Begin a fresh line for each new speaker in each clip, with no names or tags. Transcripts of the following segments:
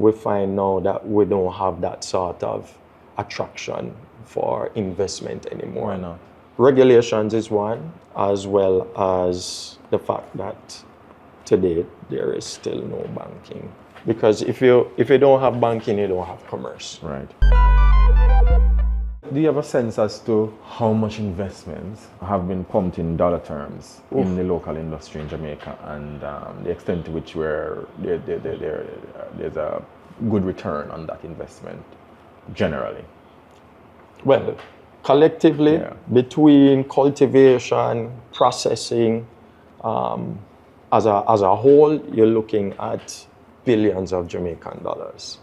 we find now that we don't have that sort of attraction for investment anymore.
Why not?
Regulations is one, as well as the fact that today there is still no banking. Because if you don't have banking, you don't have commerce.
Right. Do you have a sense as to how much investments have been pumped in dollar terms in the local industry in Jamaica, and the extent to which there's a good return on that investment generally?
Well, collectively, between cultivation, processing, as a whole, you're looking at billions of Jamaican dollars,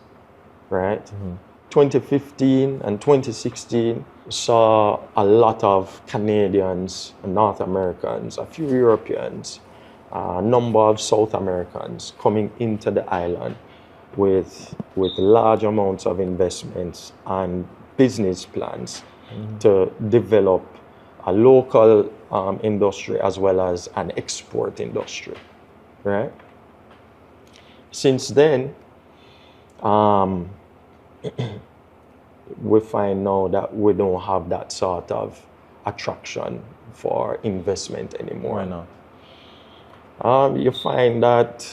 right? Mm-hmm. 2015 and 2016 saw a lot of Canadians, North Americans, a few Europeans, a number of South Americans coming into the island with large amounts of investments and business plans to develop a local industry as well as an export industry, right? Since then, we find now that we don't have that sort of attraction for investment anymore.
Why not?
You find that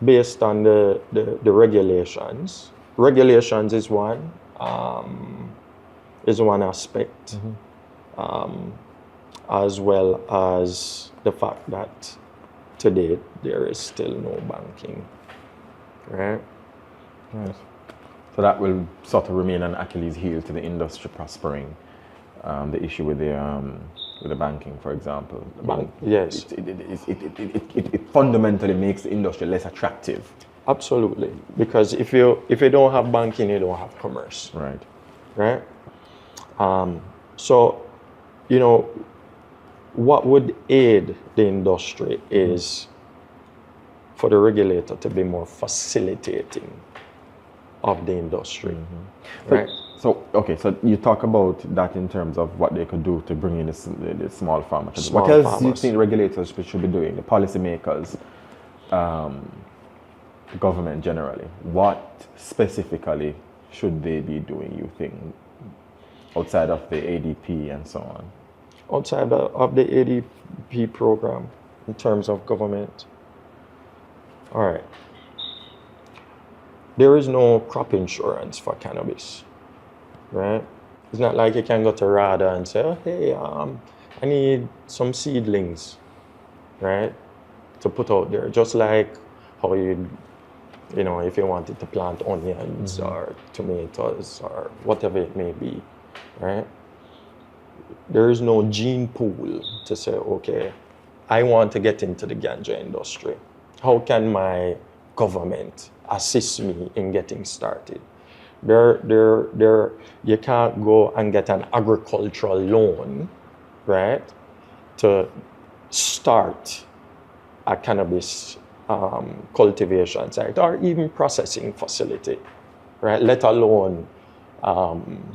based on the regulations is one aspect, as well as the fact that today there is still no banking, right?
Right. So that will sort of remain an Achilles heel to the industry prospering. The issue with the banking, for example.
Yes.
It fundamentally makes the industry less attractive.
Absolutely, because if you don't have banking, you don't have commerce.
Right.
Right. So, what would aid the industry is for the regulator to be more facilitating of the industry, right?
So you talk about that in terms of what they could do to bring in the small farmers. What else do you think regulators should be doing, the policymakers, the government generally? What specifically should they be doing, you think, outside of the ADP and so on?
Outside of the ADP program, in terms of government? All right. There is no crop insurance for cannabis, right? It's not like you can go to RADA and say, oh, hey, I need some seedlings, right, to put out there. Just like how if you wanted to plant onions or tomatoes or whatever it may be, right? There is no gene pool to say, okay, I want to get into the ganja industry. How can my government assist me in getting started? You can't go and get an agricultural loan, right, to start a cannabis cultivation site or even processing facility, right? Let alone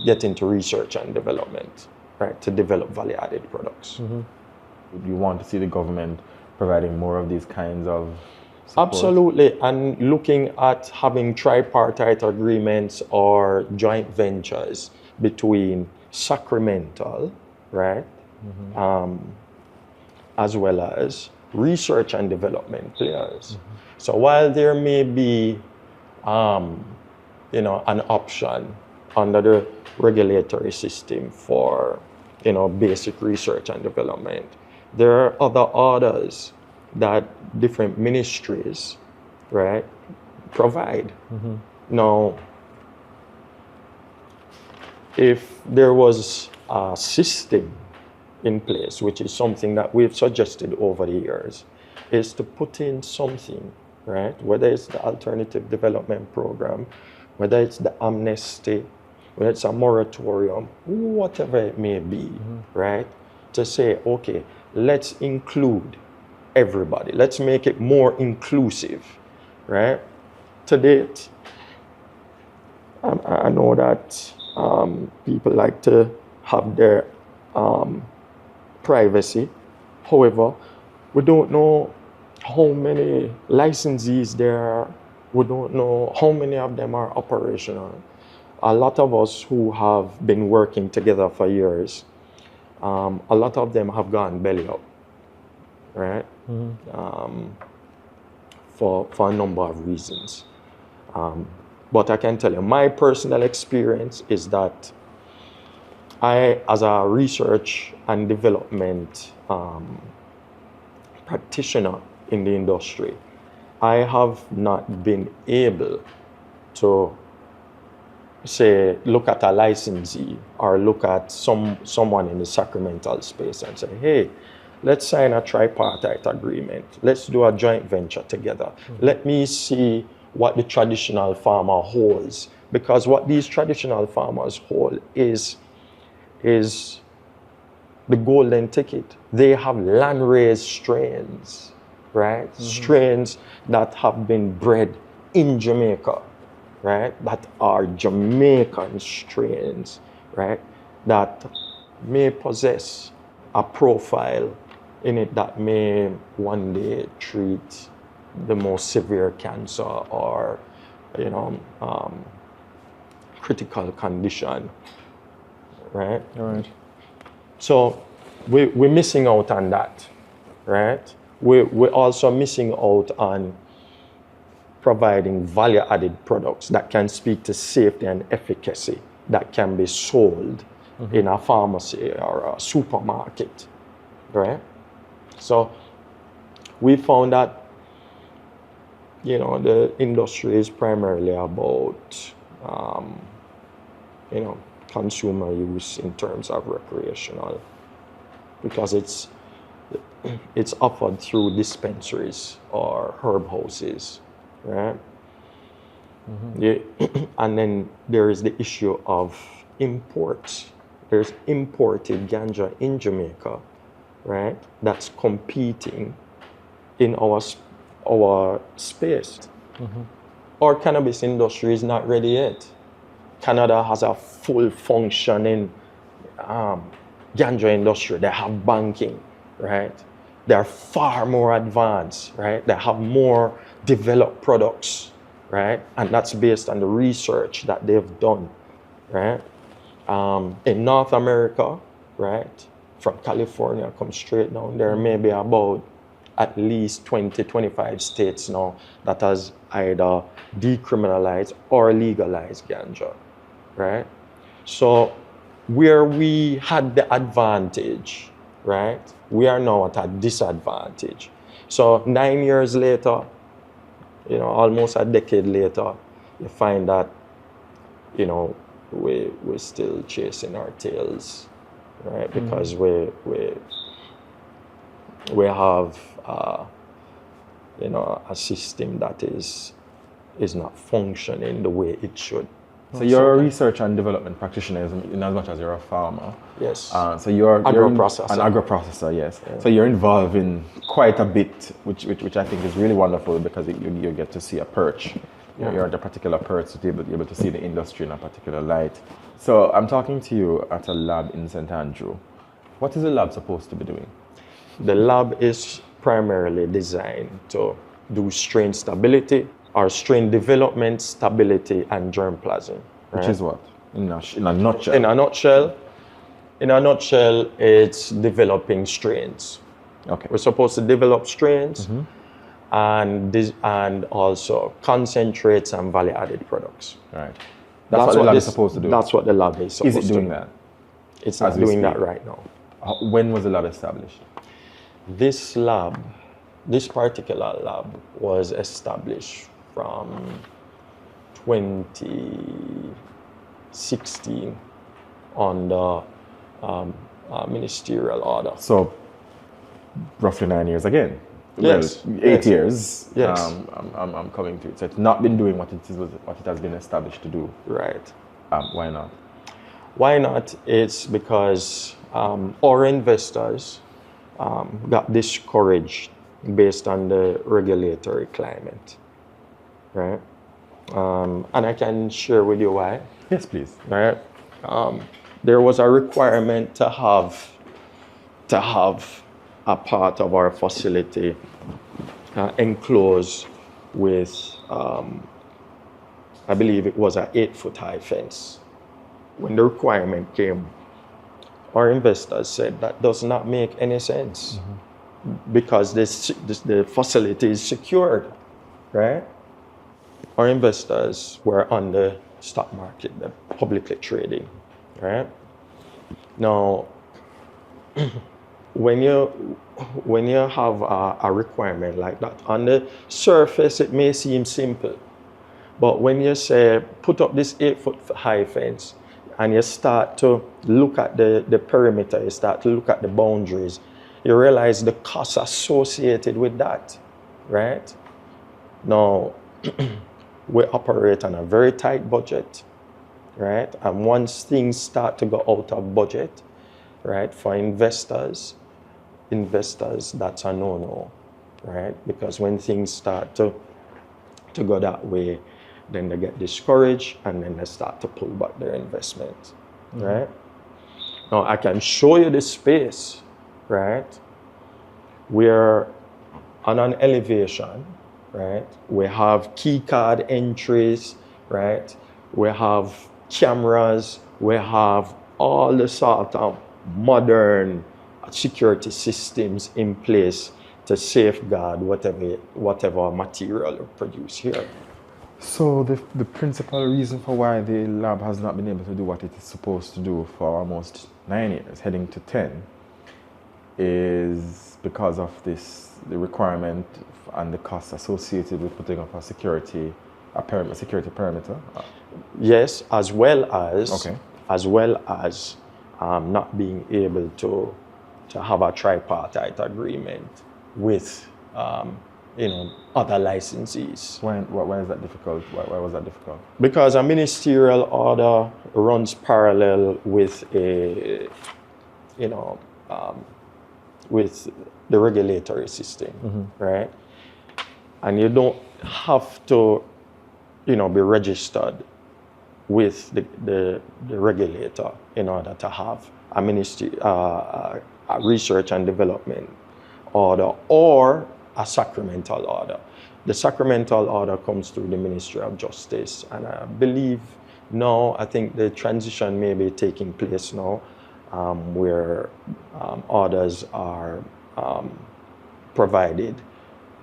get into research and development, right, to develop value-added products.
You want to see the government providing more of these kinds of support?
Absolutely, and looking at having tripartite agreements or joint ventures between sacramental, right, as well as research and development players. So while there may be, an option under the regulatory system for, basic research and development, there are other orders that different ministries, right, provide. Now, if there was a system in place, which is something that we've suggested over the years, is to put in something, right, whether it's the alternative development program, whether it's the amnesty, whether it's a moratorium, whatever it may be, right, to say, okay, let's include everybody. Let's make it more inclusive, right? To date, I know that people like to have their privacy. However, we don't know how many licensees there are, We don't know how many of them are operational. A lot of us who have been working together for years, a lot of them have gone belly up, right? For a number of reasons. But I can tell you, my personal experience is that I, as a research and development practitioner in the industry, I have not been able to say, look at a licensee or look at someone in the sacramental space and say, hey, let's sign a tripartite agreement. Let's do a joint venture together. Let me see what the traditional farmer holds. Because what these traditional farmers hold is the golden ticket. They have land-raised strains, right? Strains that have been bred in Jamaica, right? That are Jamaican strains, right? That may possess a profile in it that may one day treat the most severe cancer or, critical condition, right?
All right.
So we're missing out on that, right? We're also missing out on providing value-added products that can speak to safety and efficacy that can be sold in a pharmacy or a supermarket, right? So we found that, the industry is primarily about, consumer use in terms of recreational, because it's offered through dispensaries or herb houses, right? Yeah. And then there is the issue of imports. There's imported ganja in Jamaica, right? That's competing in our space. Our cannabis industry is not ready yet. Canada has a full functioning ganja industry. They have banking, right? They're far more advanced, right? They have more developed products, right? And that's based on the research that they've done, right? In North America, right? From California, come straight down, there may be about at least 20, 25 states now that has either decriminalized or legalized ganja, right? So where we had the advantage, right, we are now at a disadvantage. So 9 years later, almost a decade later, you find that, we're still chasing our tails, right? Because we have, a system that is not functioning the way it should.
So you're a research and development practitioner in as much as you're a farmer.
Yes.
So you're
agro-processor.
An agro-processor, yes.
Yeah.
So you're involved in quite a bit, which I think is really wonderful because you get to see a perch. You're at a particular perch to be able to see the industry in a particular light. So I'm talking to you at a lab in St. Andrew. What is the lab supposed to be doing?
The lab is primarily designed to do strain stability, or strain development, stability, and germplasm. Right?
Which is what? In a nutshell?
In a nutshell, it's developing strains.
Okay.
We're supposed to develop strains and also concentrates and value-added products.
Right. That's what the lab is supposed to do?
That's what the lab is supposed to do.
Is it doing that?
It's not doing that right now.
When was the lab established?
This particular lab was established from 2016 on the ministerial order.
So, roughly 9 years again.
Yes.
Well, 8 years.
Yes.
I'm coming to it. So it's not been doing what it has been established to do.
Right.
Why not?
Why not? It's because our investors got discouraged based on the regulatory climate, right? And I can share with you why.
Yes, please.
Right? There was a requirement to have a part of our facility enclosed with, I believe it was an 8-foot high fence. When the requirement came, our investors said that does not make any sense because the facility is secured, right? Our investors were on the stock market, they're publicly trading, right? Now, when you have a requirement like that, on the surface it may seem simple, but when you say put up this 8-foot high fence and you start to look at the perimeter, you start to look at the boundaries, you realize the costs associated with that, right? Now, we operate on a very tight budget, right? And once things start to go out of budget, right, for investors, that's a no-no, right? Because when things start to go that way, then they get discouraged and then they start to pull back their investment, right? Now, I can show you the space, right? We're on an elevation, right? We have key card entries, right? We have cameras, we have all the sort of modern security systems in place to safeguard whatever material we produce here.
So the principal reason for why the lab has not been able to do what it is supposed to do for almost 9 years, heading to 10, is because of the requirement and the costs associated with putting up a security perimeter.
Yes, as well as not being able to have a tripartite agreement with other licensees.
Why is that difficult? Why was that difficult?
Because a ministerial order runs parallel with with the regulatory system, right? And you don't have to, be registered with the regulator in order to have a research and development order or a sacramental order. The sacramental order comes through the Ministry of Justice, and I believe now, I think the transition may be taking place now, where orders are provided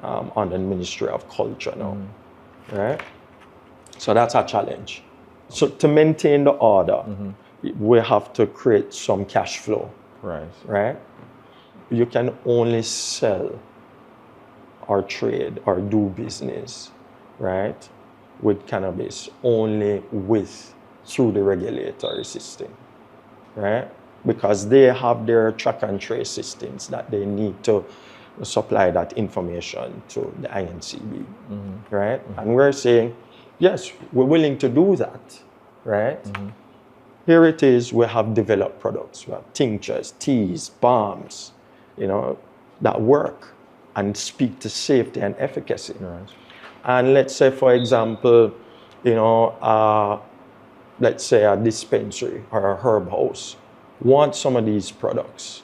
under the Ministry of Culture now, right? So that's a challenge. So to maintain the order, we have to create some cash flow, right? You can only sell or trade or do business, right, with cannabis only through the regulatory system, right? Because they have their track and trace systems that they need to supply that information to the INCB, right? And we're saying, yes, we're willing to do that, right? Here it is, we have developed products. We have tinctures, teas, balms, that work and speak to safety and efficacy. Right. And let's say, for example, let's say a dispensary or a herb house wants some of these products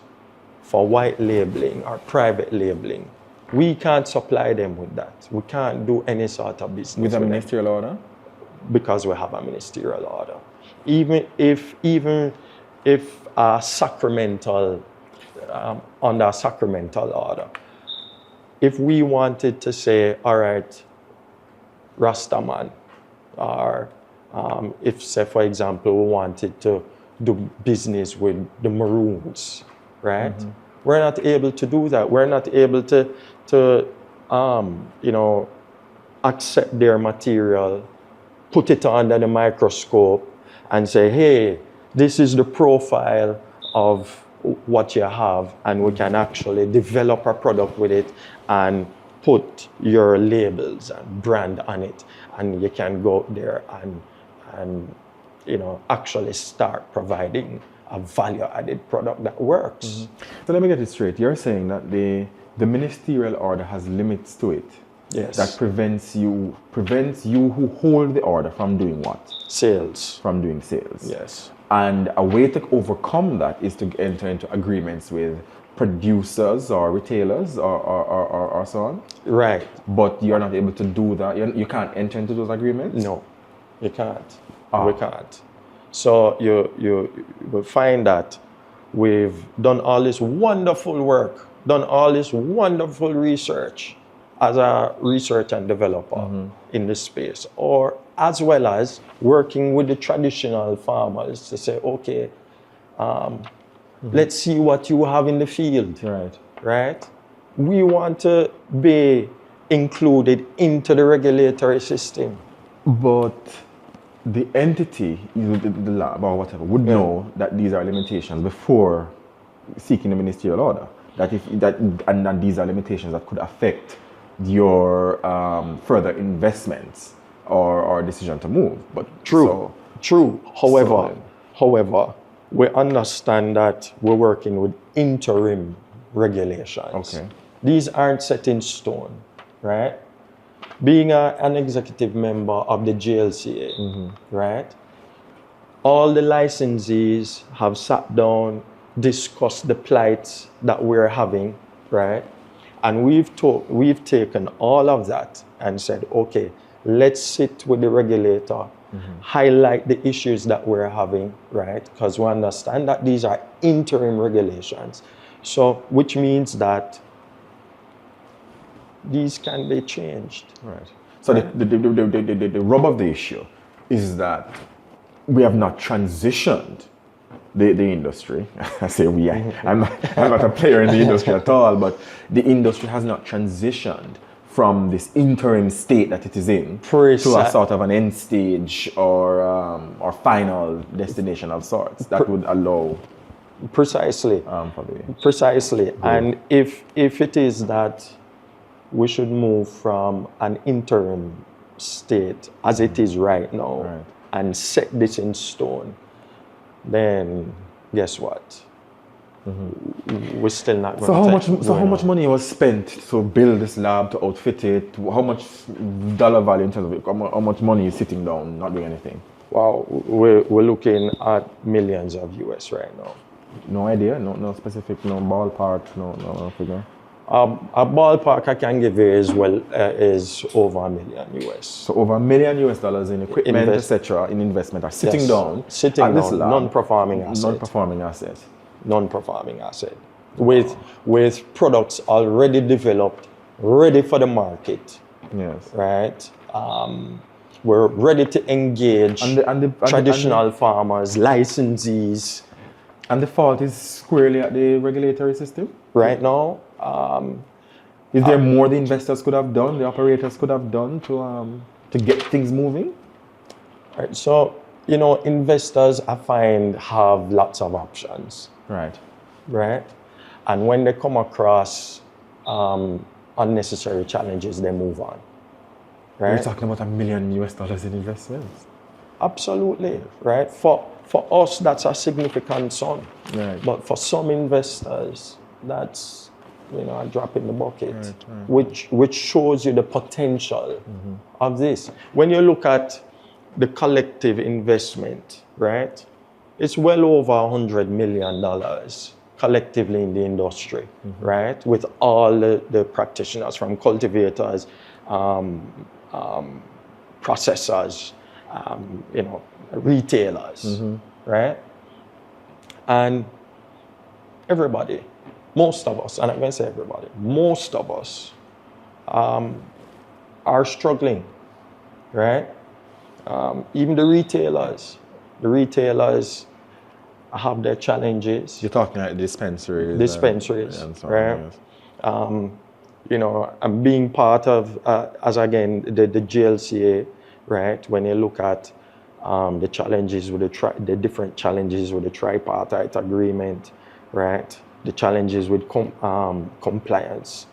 for white labeling or private labeling. We can't supply them with that. We can't do any sort of business
with a ministerial order?
Because we have a ministerial order. Even if a sacramental, under a sacramental order, if we wanted to say, all right, Rastaman, or if, say, for example, we wanted to do business with the Maroons, right? We're not able to do that. We're not able to accept their material, put it under the microscope, and say, hey, this is the profile of what you have, and we can actually develop a product with it and put your labels and brand on it, and you can go there and actually start providing a value-added product that works.
So let me get it straight. You're saying that the ministerial order has limits to it.
Yes.
That prevents you who hold the order from doing what?
Sales.
From doing sales.
Yes.
And a way to overcome that is to enter into agreements with producers or retailers or so on.
Right.
But you're not able to do that. You can't enter into those agreements?
No, you can't. We can't. So you will find that we've done all this wonderful work, done all this wonderful research as a research and developer in this space, or as well as working with the traditional farmers to say, okay, let's see what you have in the field. Right? We want to be included into the regulatory system.
But the entity, the lab or whatever, would know that these are limitations before seeking the ministerial order. And these are limitations that could affect your further investments or decision to move. But
true. However, we understand that we're working with interim regulations.
Okay.
These aren't set in stone, right? Being an executive member of the GLCA, right? All the licensees have sat down, discussed the plights that we're having, right? And we've taken all of that and said, okay, let's sit with the regulator, highlight the issues that we're having, right? Because we understand that these are interim regulations. So, which means that these can be changed.
Right. So the rub of the issue is that we have not transitioned the industry. I say we, I'm not a player in the industry at all, but the industry has not transitioned from this interim state that it is in to a sort of an end stage or final destination of sorts that would allow
precisely. And if it is that we should move from an interim state as it is right now and set this in stone, then guess what? We're still not going
So how much money was spent to build this lab, to outfit it? How much dollar value in terms of it? How much money is sitting down, not doing anything?
Wow, we're looking at millions of US right now.
No idea, no specific, no ballpark, no figure.
A ballpark I can give you is over $1 million US.
So over $1 million US in equipment, etc., in investment are sitting down at this lab,
non-performing asset with products already developed, ready for the market.
Yes.
Right. We're ready to engage traditional farmers, licensees.
And the fault is squarely at the regulatory system?
Right now.
Is there more the investors could have done, the operators could have done to get things moving?
Right. So, investors, I find, have lots of options. Right. And when they come across unnecessary challenges, they move on. Right.
We're talking about $1 million US in investments.
Absolutely. Right. For us, that's a significant sum.
Right.
But for some investors, that's a drop in the bucket, which shows you the potential of this. When you look at the collective investment, right, it's well over $100 million collectively in the industry, right, with all the practitioners, from cultivators, processors, retailers, right, and everybody. Most of us, and I'm going to say everybody, most of us are struggling, right? Even the retailers have their challenges.
You're talking about dispensaries.
And so right? I'm being part of, as again, the GLCA, right? When you look at the challenges with the different challenges with the tripartite agreement, right? The challenges with compliance,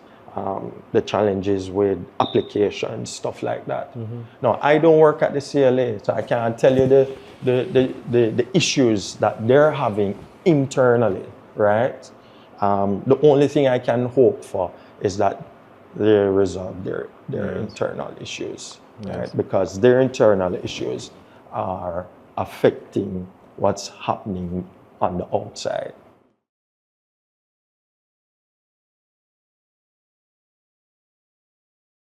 the challenges with applications, stuff like that. Now, I don't work at the CLA, so I can't tell you the issues that they're having internally, right? The only thing I can hope for is that they resolve their internal issues, right? Because their internal issues are affecting what's happening on the outside.